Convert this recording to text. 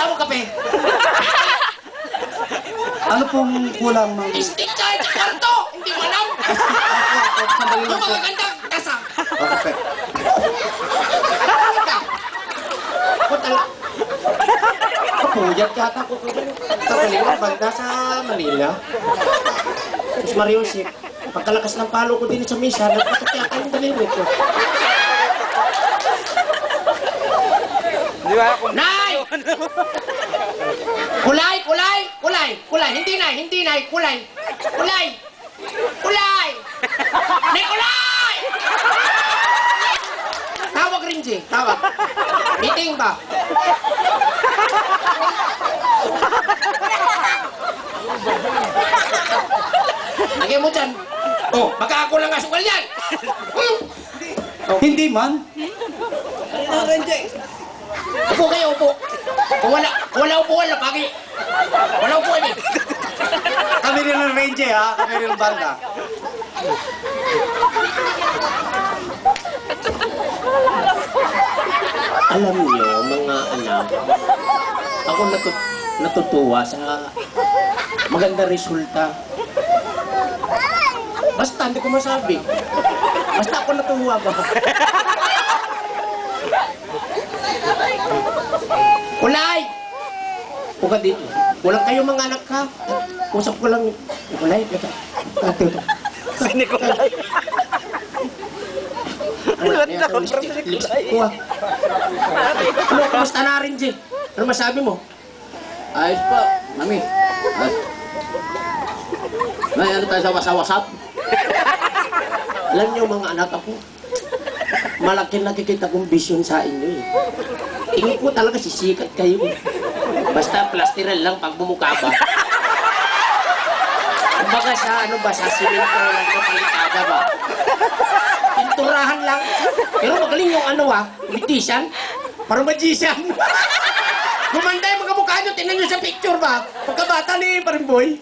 mo kape? Ano pong kulang, ma'am? Stick ka sa kwarto! Hindi mo alam! Sandali Yung lang po. magaganda, kasa! O, kape. Ka! Ako talaga. Kapuyat yata ko. Sa Kalinga, banda sa Manila. Mas Mariusip. Pagkalakas ng palo ko din sa misa, nagpatok yata yung daliri ko. Di ba? Kung Nay! Kulay, kulay, kulay, kulay. Hindi nay, kulay. Kulay! Kulay! Nay, kulay! Tawag rin, G. Tawag. Meeting ba? Lagay mo dyan. Oh, baka ako lang asukal yan. Hindi man. Upo kayo, upo. Kung wala upuan, lapagi. Wala upuan eh. Kami rin ng Ranger, ha? Kami rin ng banda. Alam niyo, mga anak, ako natutuwa sa maganda resulta. Basta, hindi ko masabi. Basta ako natuwa ba? Kulay! Huwag ka dito. Walang kayo mga anak ka. Usap ko lang. Kulay, teka. Sini ko lang. Kuha. Ano, kamusta na rin, Jay? Ano masabi mo? Ayos pa, mami. Ayos. May ano tayo sa WhatsApp? Alam niyo mga anak ako, malaki nakikita kong vision sa inyo eh. Tingin ko talaga sisikat kayo eh. Basta plastiral lang pag bumukha ba. Kumbaga sa ano ba, sa simento lang ng palikada ba. Pinturahan lang. Pero magaling yung ano politician. Parang magician. Gumanda yung mga mukha nyo, tingnan nyo sa picture ba? Pagkabata ni Parimboy.